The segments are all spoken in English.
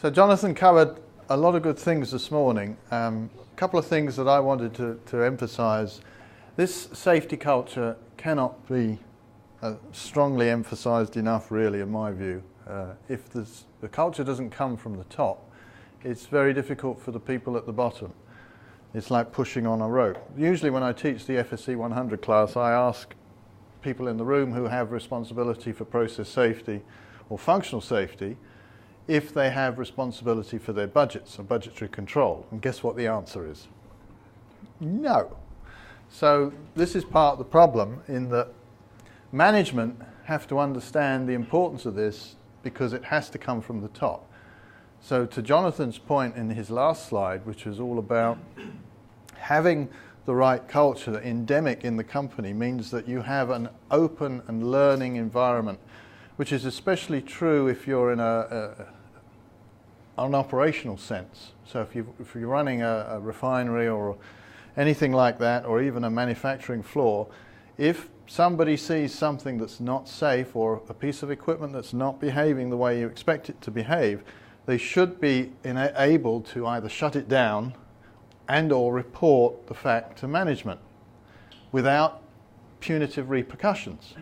So Jonathan covered a lot of good things this morning. A couple of things that I wanted to emphasize. This safety culture cannot be strongly emphasized enough, really, in my view. If the culture doesn't come from the top, it's very difficult for the people at the bottom. It's like pushing on a rope. Usually when I teach the FSC 100 class, I ask people in the room who have responsibility for process safety or functional safety if they have responsibility for their budgets or budgetary control. And guess what the answer is? No. So this is part of the problem, in that management have to understand the importance of this because it has to come from the top. So to Jonathan's point in his last slide, which was all about having the right culture endemic in the company, means that you have an open and learning environment, which is especially true if you're in an operational sense. So if you're running a refinery or anything like that, or even a manufacturing floor, if somebody sees something that's not safe or a piece of equipment that's not behaving the way you expect it to behave, they should be able to either shut it down and or report the fact to management without punitive repercussions.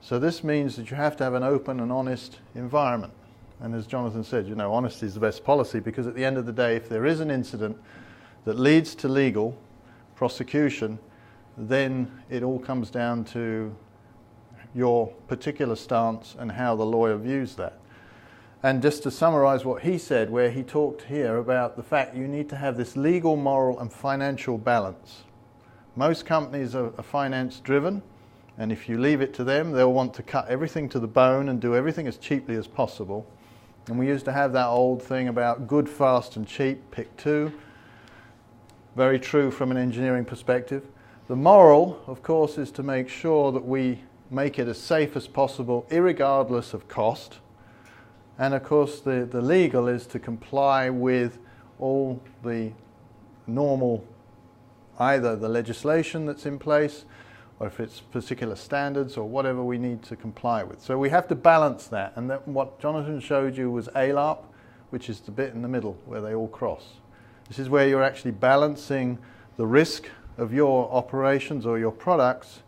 So this means that you have to have an open and honest environment. And as Jonathan said, you know, honesty is the best policy, because at the end of the day, if there is an incident that leads to legal prosecution, then it all comes down to your particular stance and how the lawyer views that. And just to summarize what he said, where he talked here about the fact you need to have this legal, moral and financial balance. Most companies are finance driven, and if you leave it to them, they'll want to cut everything to the bone and do everything as cheaply as possible. And we used to have that old thing about good, fast and cheap, pick two. Very true from an engineering perspective. The moral, of course, is to make sure that we make it as safe as possible, irregardless of cost. And of course, the legal is to comply with all the normal, either the legislation that's in place, or if it's particular standards or whatever we need to comply with. So we have to balance that. And what Jonathan showed you was ALARP, which is the bit in the middle where they all cross. This is where you're actually balancing the risk of your operations or your products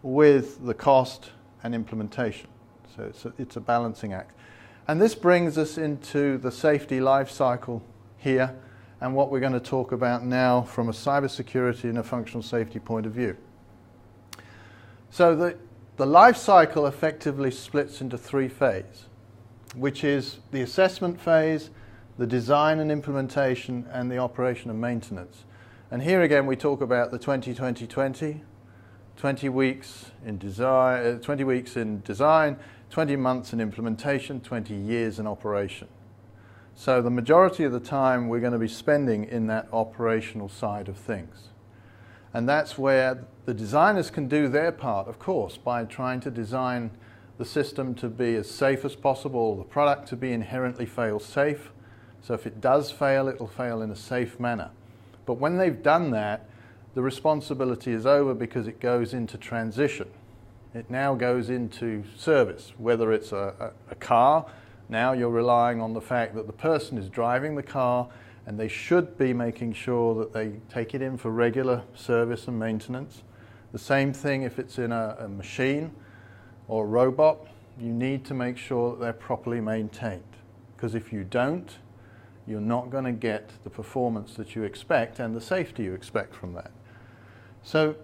with the cost and implementation. So it's a balancing act. And this brings us into the safety life cycle here, and what we're going to talk about now from a cybersecurity and a functional safety point of view. So the life cycle effectively splits into three phases, which is the assessment phase, the design and implementation, and the operation and maintenance. And here again we talk about the 20-20-20, 20 weeks in design, 20 months in implementation, 20 years in operation. So the majority of the time we're going to be spending in that operational side of things. And that's where the designers can do their part, of course, by trying to design the system to be as safe as possible, the product to be inherently fail-safe. So if it does fail, it will fail in a safe manner. But when they've done that, the responsibility is over, because it goes into transition. It now goes into service. Whether it's a car, now you're relying on the fact that the person is driving the car, and they should be making sure that they take it in for regular service and maintenance. The same thing if it's in a machine or a robot, you need to make sure that they're properly maintained. Because if you don't, you're not going to get the performance that you expect and the safety you expect from that. So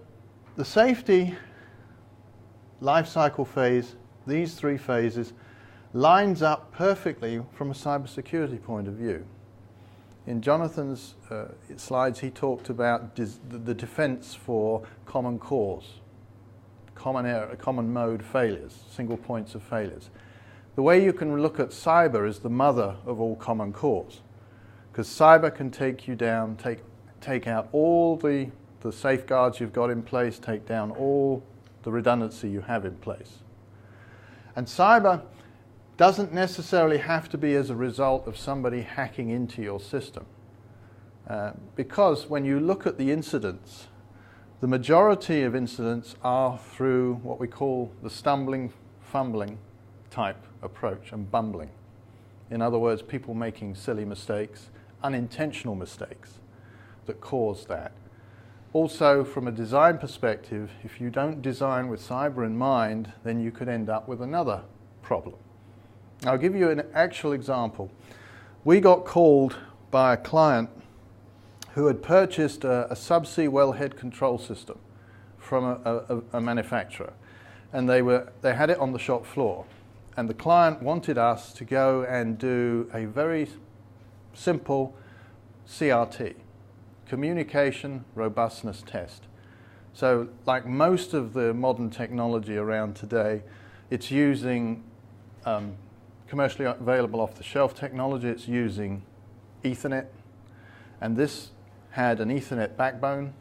the safety life cycle phase, these three phases, lines up perfectly from a cybersecurity point of view. In Jonathan's slides, he talked about the defense for common cause, common mode failures, single points of failures. The way you can look at cyber is the mother of all common cause, because cyber can take you down, take out all the safeguards you've got in place, take down all the redundancy you have in place. And cyber doesn't necessarily have to be as a result of somebody hacking into your system. Because when you look at the incidents, the majority of incidents are through what we call the stumbling, fumbling type approach and bumbling. In other words, people making silly mistakes, unintentional mistakes that cause that. Also, from a design perspective, if you don't design with cyber in mind, then you could end up with another problem. I'll give you an actual example. We got called by a client who had purchased a subsea wellhead control system from a manufacturer, and they had it on the shop floor, and the client wanted us to go and do a very simple CRT, communication robustness test. So like most of the modern technology around today, it's using commercially available off-the-shelf technology. It's using Ethernet, and this had an Ethernet backbone,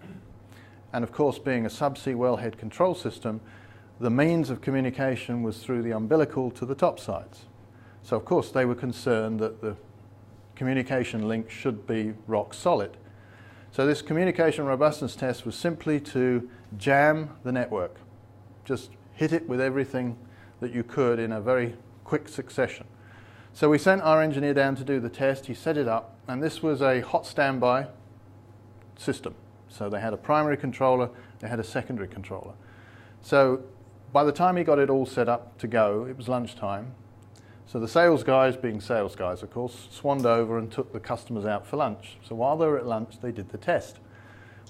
and of course, being a subsea wellhead control system, the means of communication was through the umbilical to the topsides. So of course they were concerned that the communication link should be rock solid. So this communication robustness test was simply to jam the network. Just hit it with everything that you could in a very quick succession. So we sent our engineer down to do the test. He set it up, and this was a hot standby system. So they had a primary controller, they had a secondary controller. So by the time he got it all set up to go, it was lunchtime. So the sales guys, being sales guys of course, swanned over and took the customers out for lunch. So while they were at lunch, they did the test.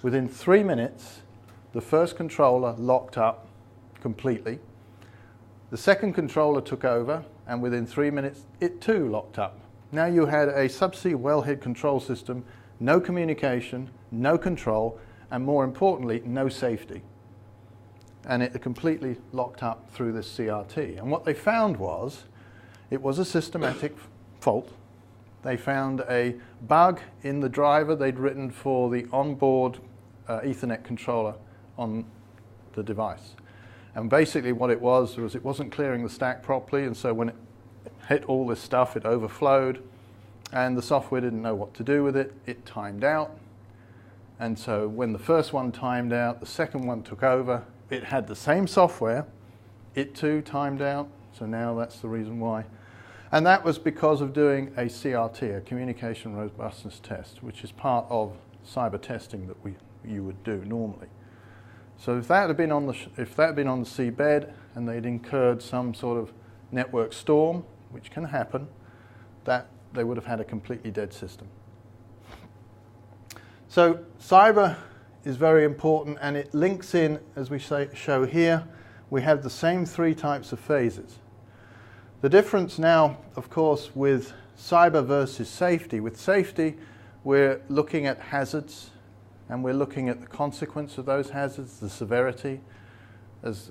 Within 3 minutes, the first controller locked up completely. The second controller took over, and within 3 minutes, it too locked up. Now you had a subsea wellhead control system, no communication, no control, and more importantly, no safety. And it completely locked up through this CRT. And what they found was, it was a systematic fault. They found a bug in the driver they'd written for the onboard Ethernet controller on the device. And basically what it was it wasn't clearing the stack properly, and so when it hit all this stuff, it overflowed, and the software didn't know what to do with it. It timed out. And so when the first one timed out, the second one took over. It had the same software. It too timed out. So now that's the reason why. And that was because of doing a CRT, a communication robustness test, which is part of cyber testing that you would do normally. So if that had been on the seabed and they'd incurred some sort of network storm, which can happen, that they would have had a completely dead system. So cyber is very important, and it links in, as we show here, we have the same 3 types of phases. The difference now, of course, with cyber versus safety. With safety, we're looking at hazards, and we're looking at the consequence of those hazards, the severity. As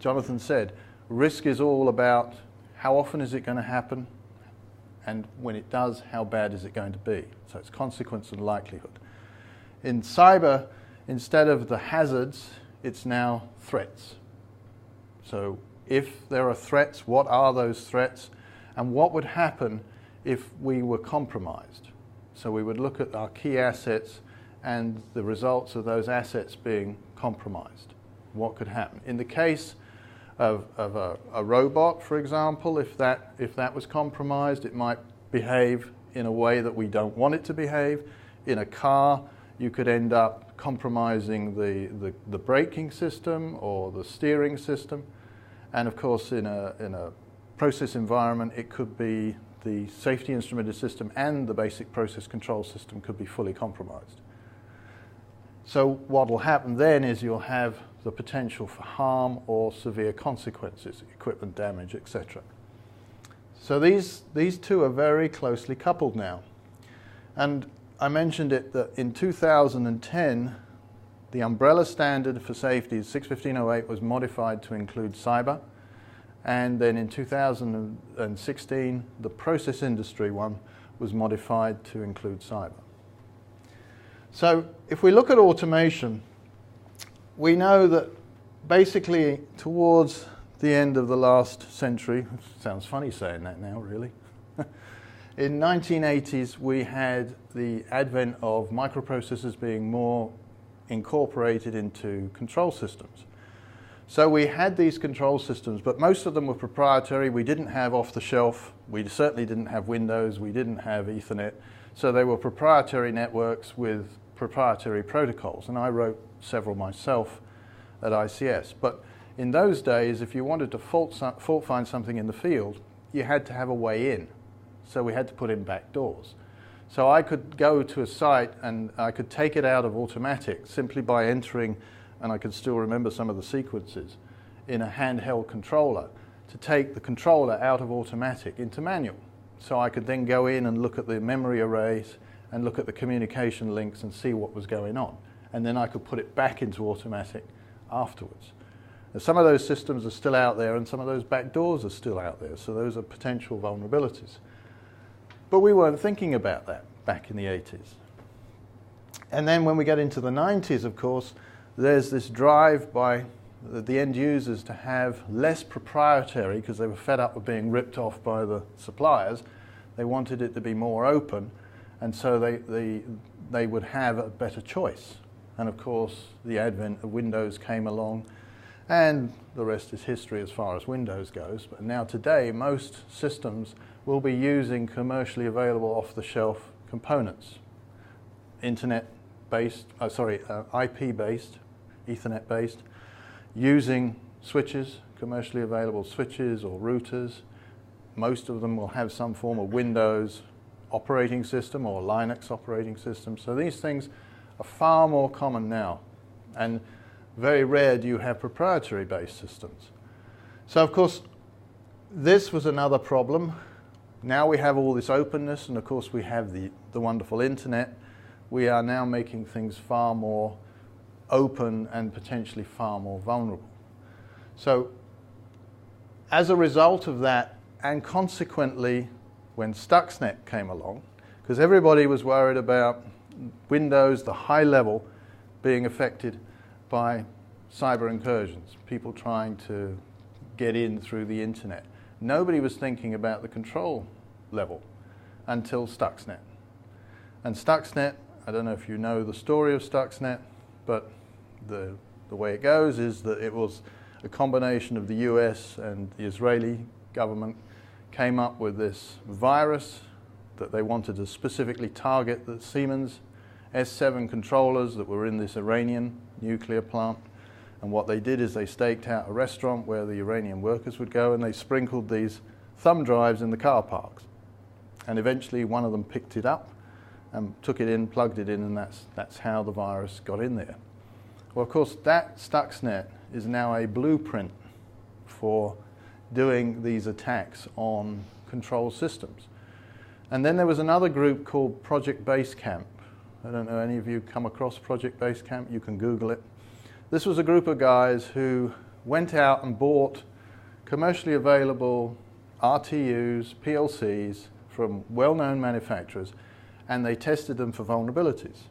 Jonathan said, risk is all about how often is it going to happen, and when it does, how bad is it going to be? So it's consequence and likelihood. In cyber, instead of the hazards, it's now threats. So if there are threats, what are those threats? And what would happen if we were compromised? So we would look at our key assets and the results of those assets being compromised. What could happen? In the case of a robot, for example, if that was compromised, it might behave in a way that we don't want it to behave. In a car, you could end up compromising the braking system or the steering system. And of course, in a process environment, it could be the safety instrumented system and the basic process control system could be fully compromised. So what will happen then is you'll have the potential for harm or severe consequences, equipment damage, etc. So these two are very closely coupled now. And I mentioned it that in 2010, the umbrella standard for safety, 61508, was modified to include cyber. And then in 2016, the process industry one was modified to include cyber. So if we look at automation, we know that basically towards the end of the last century, sounds funny saying that now really, in 1980s we had the advent of microprocessors being more incorporated into control systems. So we had these control systems, but most of them were proprietary. We didn't have off-the-shelf. We certainly didn't have Windows. We didn't have Ethernet. So they were proprietary networks with proprietary protocols, and I wrote several myself at ICS. But in those days, if you wanted to fault find something in the field, you had to have a way in. So we had to put in back doors. So I could go to a site and I could take it out of automatic simply by entering, and I could still remember some of the sequences, in a handheld controller to take the controller out of automatic into manual. So I could then go in and look at the memory arrays and look at the communication links and see what was going on. And then I could put it back into automatic afterwards. Now, some of those systems are still out there and some of those back doors are still out there. So those are potential vulnerabilities. But we weren't thinking about that back in the 80s. And then when we get into the 90s, of course, there's this drive by the end users to have less proprietary, because they were fed up with being ripped off by the suppliers. They wanted it to be more open, and so they would have a better choice. And of course, the advent of Windows came along, and the rest is history as far as Windows goes. But now today, most systems will be using commercially available off-the-shelf components, IP-based, Ethernet-based, using switches, commercially available switches or routers. Most of them will have some form of Windows operating system or Linux operating system. So these things are far more common now, and very rare do you have proprietary-based systems. So of course, this was another problem. Now we have all this openness, and of course we have the wonderful internet. We are now making things far more open and potentially far more vulnerable. So as a result of that, and consequently when Stuxnet came along, because everybody was worried about Windows, the high level, being affected by cyber incursions, people trying to get in through the internet. Nobody was thinking about the control level until Stuxnet. And Stuxnet, I don't know if you know the story of Stuxnet, but the way it goes is that it was a combination of the US and the Israeli government came up with this virus that they wanted to specifically target the Siemens S7 controllers that were in this Iranian nuclear plant. And what they did is they staked out a restaurant where the Iranian workers would go, and they sprinkled these thumb drives in the car parks. And eventually one of them picked it up and took it in, plugged it in, and that's how the virus got in there. Well, of course, that Stuxnet is now a blueprint for doing these attacks on control systems. And then there was another group called Project Basecamp. I don't know, any of you come across Project Basecamp? You can Google it. This was a group of guys who went out and bought commercially available RTUs, PLCs from well-known manufacturers, and they tested them for vulnerabilities.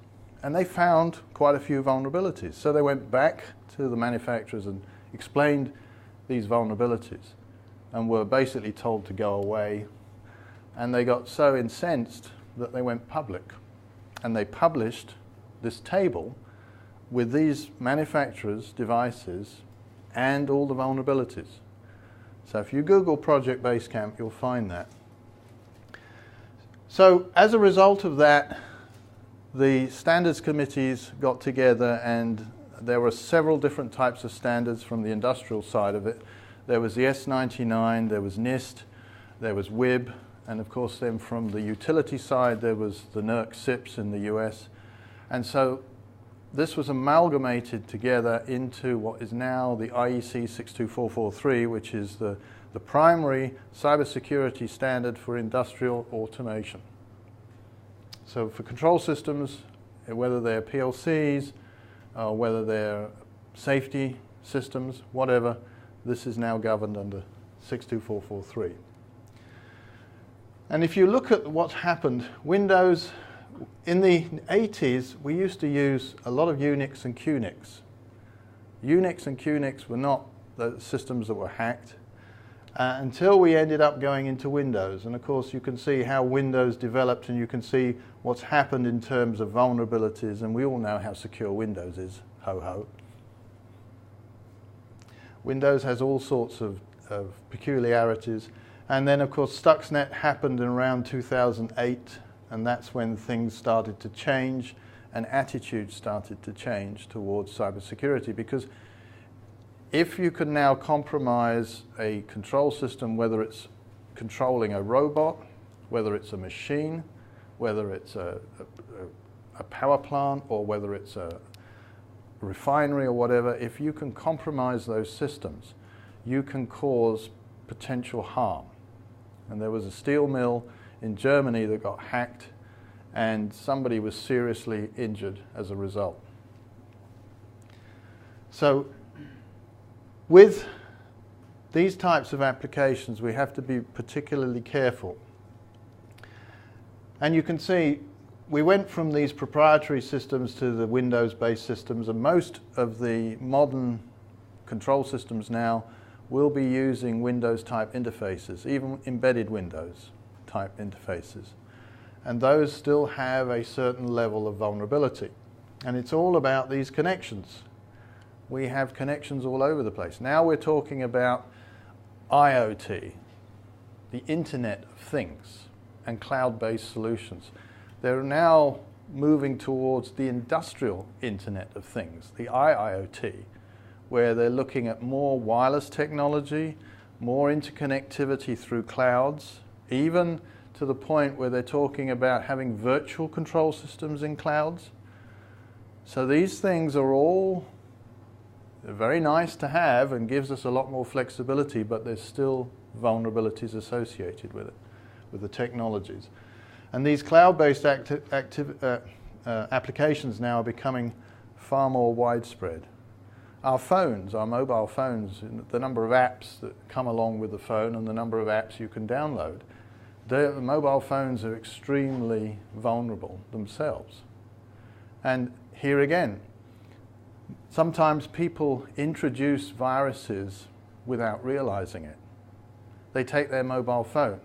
And they found quite a few vulnerabilities. So they went back to the manufacturers and explained these vulnerabilities and were basically told to go away. And they got so incensed that they went public. And they published this table with these manufacturers' devices and all the vulnerabilities. So if you Google Project Basecamp, you'll find that. So as a result of that, the standards committees got together, and there were several different types of standards from the industrial side of it. There was the S99, there was NIST, there was WIB, and of course then from the utility side there was the NERC CIPS in the US. And so this was amalgamated together into what is now the IEC 62443, which is the primary cybersecurity standard for industrial automation. So for control systems, whether they're PLCs, whether they're safety systems, whatever, this is now governed under 62443. And if you look at what's happened, Windows, in the 80s, we used to use a lot of Unix and QNX. Unix and QNX were not the systems that were hacked until we ended up going into Windows. And of course, you can see how Windows developed, and you can see what's happened in terms of vulnerabilities. And we all know how secure Windows is, ho-ho. Windows has all sorts of peculiarities. And then, of course, Stuxnet happened in around 2008, and that's when things started to change and attitudes started to change towards cybersecurity. Because if you can now compromise a control system, whether it's controlling a robot, whether it's a machine, whether it's a power plant, or whether it's a refinery or whatever, if you can compromise those systems, you can cause potential harm. And there was a steel mill in Germany that got hacked, and somebody was seriously injured as a result. So with these types of applications, we have to be particularly careful. And you can see we went from these proprietary systems to the Windows-based systems, and most of the modern control systems now will be using Windows-type interfaces, even embedded Windows-type interfaces. And those still have a certain level of vulnerability. And it's all about these connections. We have connections all over the place. Now we're talking about IoT, the Internet of Things, and cloud-based solutions. They're now moving towards the industrial Internet of Things, the IIoT, where they're looking at more wireless technology, more interconnectivity through clouds, even to the point where they're talking about having virtual control systems in clouds. So these things are all very nice to have and gives us a lot more flexibility, but there's still vulnerabilities associated with it, with the technologies. And these cloud-based applications now are becoming far more widespread. Our phones, our mobile phones, the number of apps that come along with the phone and the number of apps you can download, the mobile phones are extremely vulnerable themselves. And here again, sometimes people introduce viruses without realizing it. They take their mobile phone,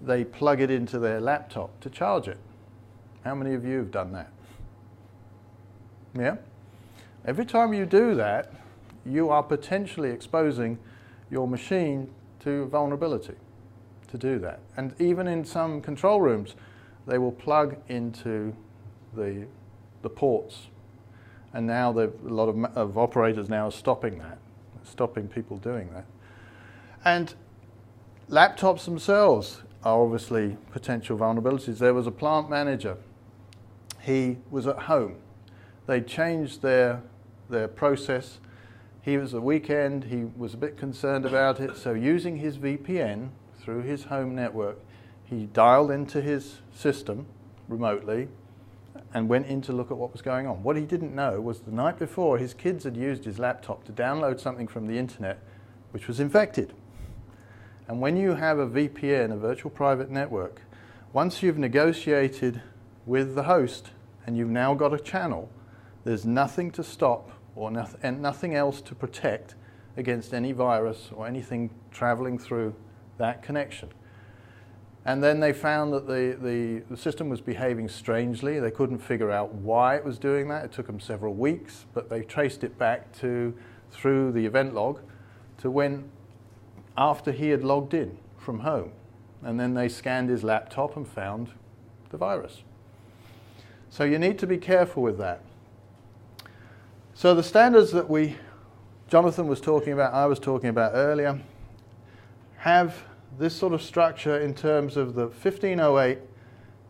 they plug it into their laptop to charge it. How many of you have done that? Yeah? Every time you do that, you are potentially exposing your machine to vulnerability to do that. And even in some control rooms, they will plug into the ports. And now a lot of operators now are stopping that, stopping people doing that. And laptops themselves are obviously potential vulnerabilities. There was a plant manager. He was at home. They changed their process. He was a weekend. He was a bit concerned about it. So using his VPN through his home network, he dialed into his system remotely and went in to look at what was going on. What he didn't know was the night before, his kids had used his laptop to download something from the internet which was infected. And when you have a VPN, a virtual private network, once you've negotiated with the host and you've now got a channel, there's nothing to stop or nothing else to protect against any virus or anything traveling through that connection. And then they found that the system was behaving strangely. They couldn't figure out why it was doing that. It took them several weeks, but they traced it back through the event log to when after he had logged in from home. And then they scanned his laptop and found the virus. So you need to be careful with that. So the standards that Jonathan was talking about, I was talking about earlier, have this sort of structure in terms of the 1508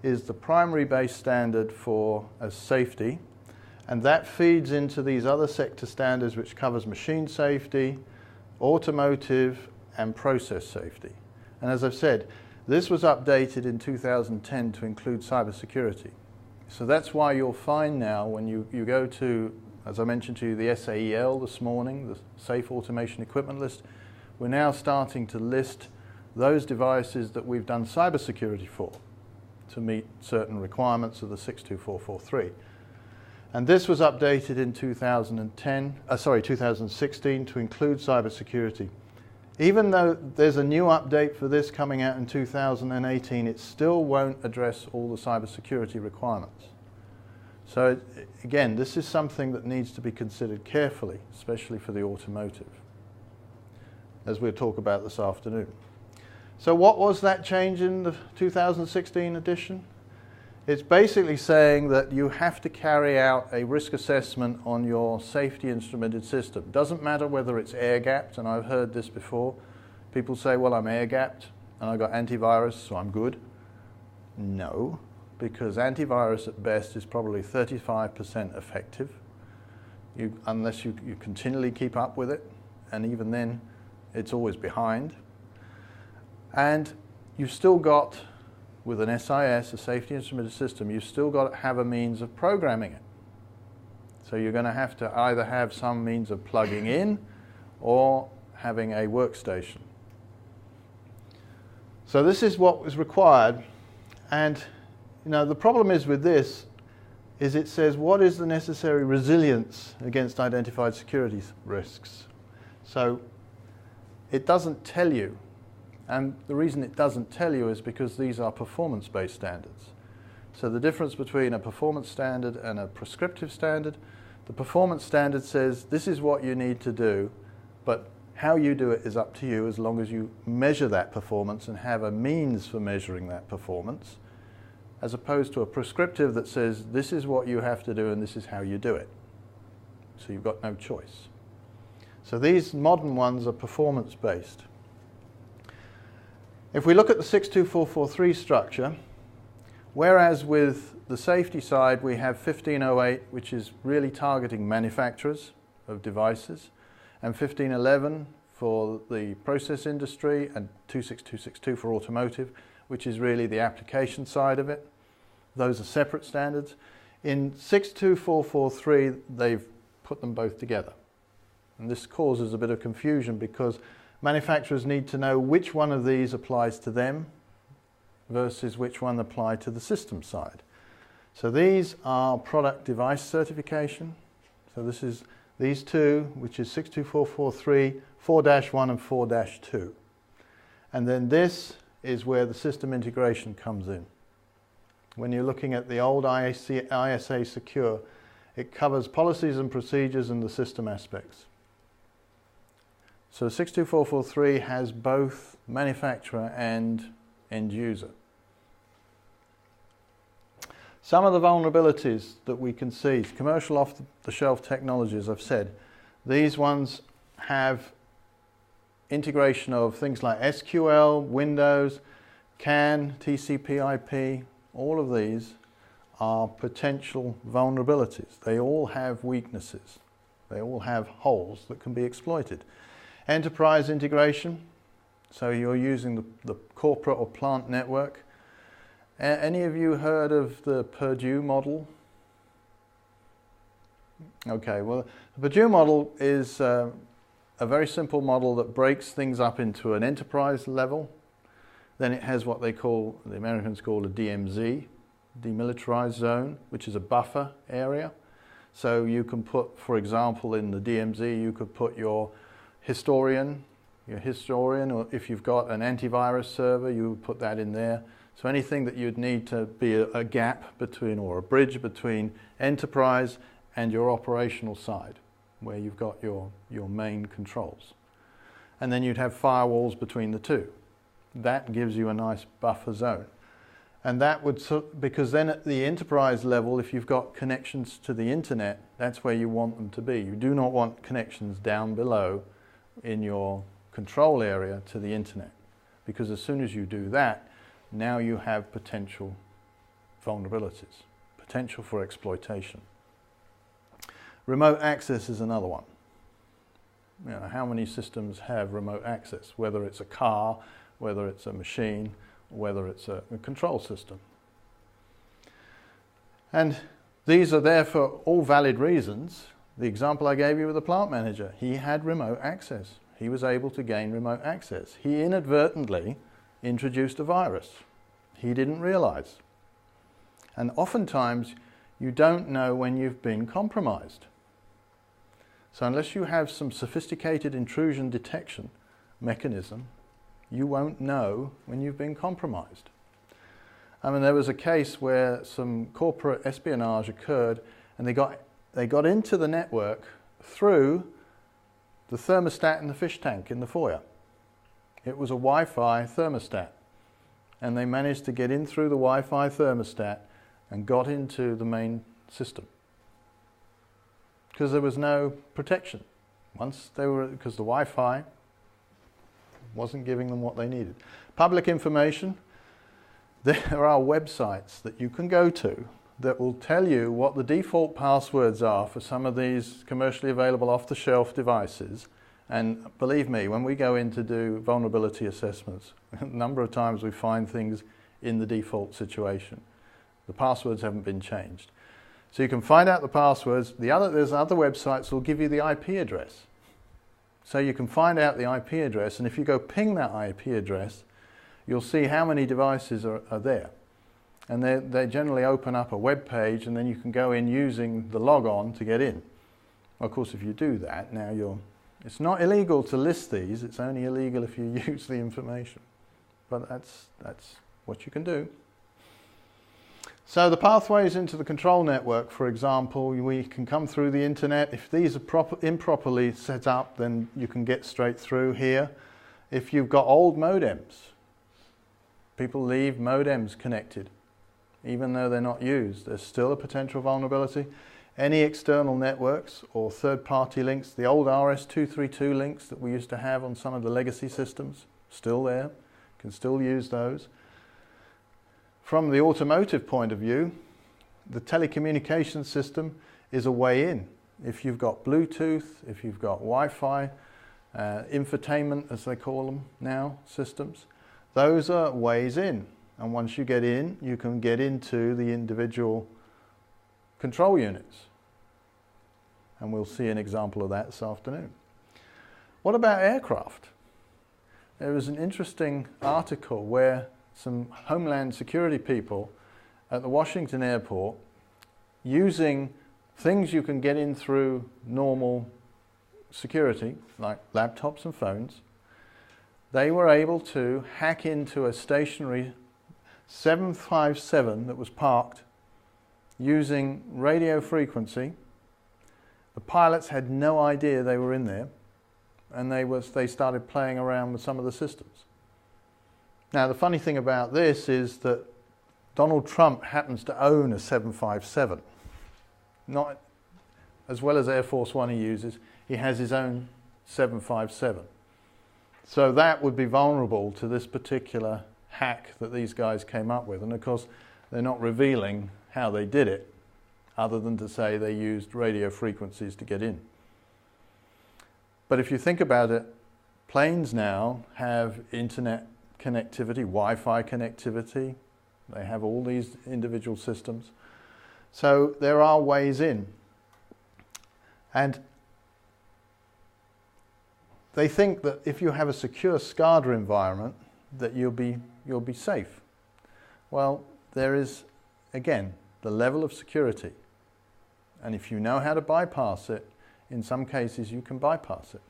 is the primary base standard for safety, and that feeds into these other sector standards which covers machine safety, automotive, and process safety. And as I've said, this was updated in 2010 to include cybersecurity. So that's why you'll find now when you go to, as I mentioned to you, the SAEL this morning, the Safe Automation Equipment List, we're now starting to list those devices that we've done cybersecurity for to meet certain requirements of the 62443. And this was updated in 2016 to include cybersecurity. Even though there's a new update for this coming out in 2018, it still won't address all the cybersecurity requirements. So again, this is something that needs to be considered carefully, especially for the automotive. as we'll talk about this afternoon. So what was that change in the 2016 edition? It's basically saying that you have to carry out a risk assessment on your safety instrumented system. Doesn't matter whether it's air-gapped, and I've heard this before. People say, well, I'm air-gapped and I've got antivirus, so I'm good. No, because antivirus at best is probably 35% effective, unless you continually keep up with it, and even then, it's always behind. And you've still got, with an SIS, a safety instrumented system, you've still got to have a means of programming it. So you're going to have to either have some means of plugging in or having a workstation. So this is what was required. And the problem is with this is it says what is the necessary resilience against identified security risks. So it doesn't tell you. And the reason it doesn't tell you is because these are performance-based standards. So the difference between a performance standard and a prescriptive standard, the performance standard says this is what you need to do, but how you do it is up to you as long as you measure that performance and have a means for measuring that performance, as opposed to a prescriptive that says this is what you have to do and this is how you do it. So you've got no choice. So these modern ones are performance-based. If we look at the 62443 structure, whereas with the safety side we have 1508, which is really targeting manufacturers of devices, and 1511 for the process industry, and 26262 for automotive, which is really the application side of it. Those are separate standards. In 62443, they've put them both together. And this causes a bit of confusion because manufacturers need to know which one of these applies to them versus which one applies to the system side. So these are product device certification. So this is these two, which is 62443, 4-1 and 4-2. And then this is where the system integration comes in. When you're looking at the old IEC, ISA Secure, it covers policies and procedures and the system aspects. So 62443 has both manufacturer and end user. Some of the vulnerabilities that we can see, commercial off-the-shelf technologies, I've said, these ones have integration of things like SQL, Windows, CAN, TCP/IP. All of these are potential vulnerabilities. They all have weaknesses. They all have holes that can be exploited. Enterprise integration, so you're using the corporate or plant network. Any of you heard of the Purdue model? Okay, well, the Purdue model is a very simple model that breaks things up into an enterprise level. Then it has what they call, the Americans call a DMZ, demilitarized zone, which is a buffer area. So you can put, for example, in the DMZ, you could put your historian, or if you've got an antivirus server, you would put that in there. So anything that you'd need to be a gap between, or a bridge between enterprise and your operational side, where you've got your main controls. And then you'd have firewalls between the two. That gives you a nice buffer zone. And that would, because then at the enterprise level, if you've got connections to the internet, that's where you want them to be. You do not want connections down below in your control area to the internet, because as soon as you do that, now you have potential vulnerabilities, potential for exploitation. Remote access is another one. How many systems have remote access, whether it's a car, whether it's a machine, whether it's a control system. And these are there for all valid reasons. The example I gave you with the plant manager, he had remote access. He was able to gain remote access. He inadvertently introduced a virus. He didn't realize. And oftentimes, you don't know when you've been compromised. So unless you have some sophisticated intrusion detection mechanism, you won't know when you've been compromised. I mean, there was a case where some corporate espionage occurred, and they got into the network through the thermostat in the fish tank in the foyer. It was a Wi-Fi thermostat. And they managed to get in through the Wi-Fi thermostat and got into the main system. Because there was no protection. Because the Wi-Fi wasn't giving them what they needed. Public information. There are websites that you can go to that will tell you what the default passwords are for some of these commercially available off-the-shelf devices. And believe me, when we go in to do vulnerability assessments, a number of times we find things in the default situation. The passwords haven't been changed. So you can find out the passwords. There's other websites that will give you the IP address. So you can find out the IP address, and if you go ping that IP address, you'll see how many devices are there. And they generally open up a web page, and then you can go in using the logon to get in. Of course, if you do that, now it's not illegal to list these, it's only illegal if you use the information. But that's what you can do. So the pathways into the control network, for example, we can come through the internet. If these are improperly set up, then you can get straight through here. If you've got old modems, people leave modems connected. Even though they're not used, there's still a potential vulnerability. Any external networks or third-party links, the old RS-232 links that we used to have on some of the legacy systems, still there, can still use those. From the automotive point of view, the telecommunication system is a way in. If you've got Bluetooth, if you've got Wi-Fi, infotainment as they call them now, systems, those are ways in. And once you get in, you can get into the individual control units. And we'll see an example of that this afternoon. What about aircraft? There was an interesting article where some Homeland Security people at the Washington airport, using things you can get in through normal security, like laptops and phones, they were able to hack into a stationary 757 that was parked using radio frequency. The pilots had no idea they were in there, and they started playing around with some of the systems. Now, the funny thing about this is that Donald Trump happens to own a 757. Not as well as Air Force One he uses, he has his own 757. So that would be vulnerable to this particular hack that these guys came up with. And of course, they're not revealing how they did it, other than to say they used radio frequencies to get in. But if you think about it, planes now have internet connectivity, Wi-Fi connectivity. They have all these individual systems. So there are ways in. And they think that if you have a secure SCADA environment, that you'll be safe. Well, there is, again, the level of security. And if you know how to bypass it, in some cases you can bypass it.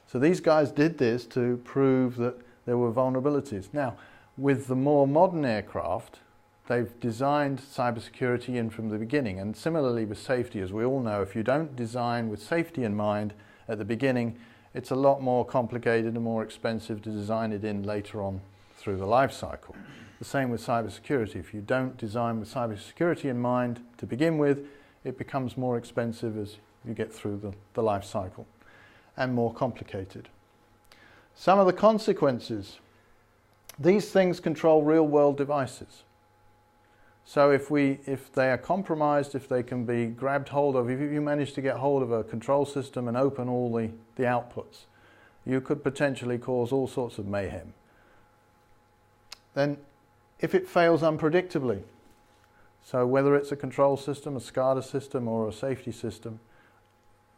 So these guys did this to prove that there were vulnerabilities. Now, with the more modern aircraft, they've designed cybersecurity in from the beginning. And similarly with safety, as we all know, if you don't design with safety in mind at the beginning, it's a lot more complicated and more expensive to design it in later on through the life cycle. The same with cybersecurity. If you don't design with cybersecurity in mind to begin with, it becomes more expensive as you get through the life cycle and more complicated. Some of the consequences. These things control real-world devices. So if they are compromised, if they can be grabbed hold of, if you manage to get hold of a control system and open all the outputs, you could potentially cause all sorts of mayhem. Then if it fails unpredictably, so whether it's a control system, a SCADA system, or a safety system,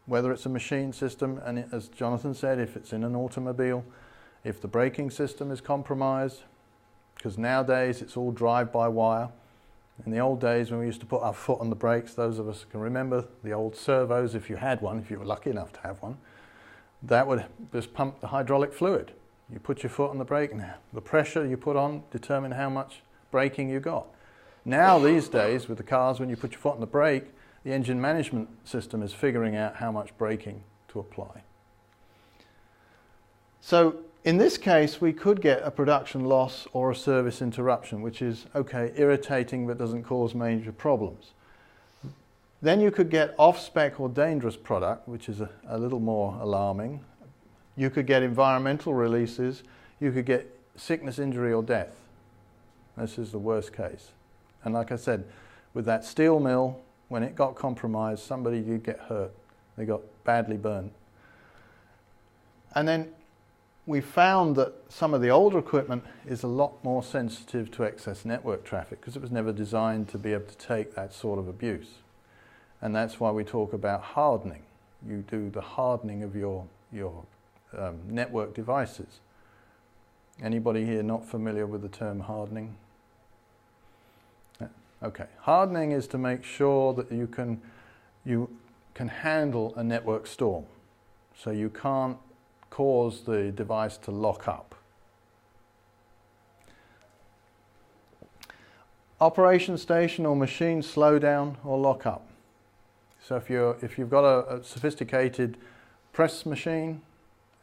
whether it's a machine system, and as Jonathan said, if it's in an automobile, if the braking system is compromised, because nowadays it's all drive-by-wire. In the old days when we used to put our foot on the brakes, those of us can remember the old servos, if you had one, if you were lucky enough to have one, that would just pump the hydraulic fluid. You put your foot on the brake, and the pressure you put on determined how much braking you got. Now these days with the cars, when you put your foot on the brake, the engine management system is figuring out how much braking to apply. So In this case, we could get a production loss or a service interruption, which is, okay, irritating but doesn't cause major problems. Then you could get off-spec or dangerous product, which is a little more alarming. You could get environmental releases. You could get sickness, injury, or death. This is the worst case. And like I said, with that steel mill, when it got compromised, somebody did get hurt. They got badly burned. And then we found that some of the older equipment is a lot more sensitive to excess network traffic because it was never designed to be able to take that sort of abuse. And that's why we talk about hardening. You do the hardening of your network devices. Anybody here not familiar with the term hardening? Okay, hardening is to make sure that you can handle a network storm. So you can't cause the device to lock up. Operation station or machine slowdown or lock up. So if you've got a sophisticated press machine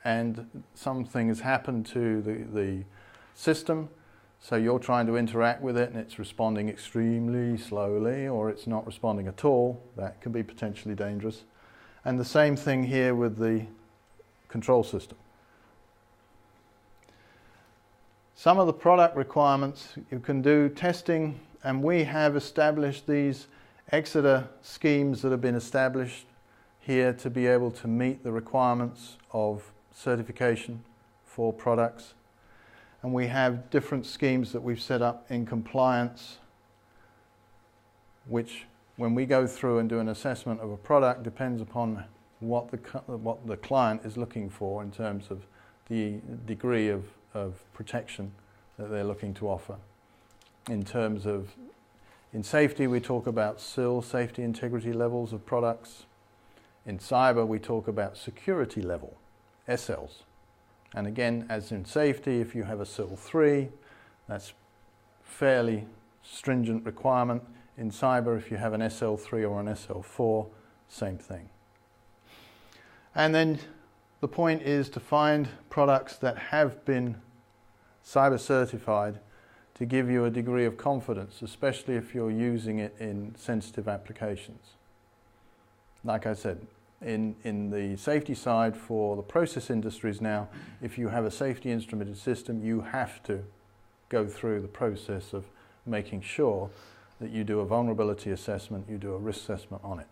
and something has happened to the system, so you're trying to interact with it and it's responding extremely slowly or it's not responding at all, that can be potentially dangerous. And the same thing here with the control system. Some of the product requirements, you can do testing, and we have established these exida schemes that have been established here to be able to meet the requirements of certification for products. And we have different schemes that we've set up in compliance, which when we go through and do an assessment of a product depends upon what the client is looking for in terms of the degree of protection that they're looking to offer. In terms of, in safety, we talk about SIL, safety integrity levels of products. In cyber, we talk about security level, SLs. And again, as in safety, if you have a SIL 3, that's fairly stringent requirement. In cyber, if you have an SL3 or an SL4, same thing. And then the point is to find products that have been cyber certified to give you a degree of confidence, especially if you're using it in sensitive applications. Like I said, in the safety side for the process industries now, if you have a safety instrumented system, you have to go through the process of making sure that you do a vulnerability assessment, you do a risk assessment on it.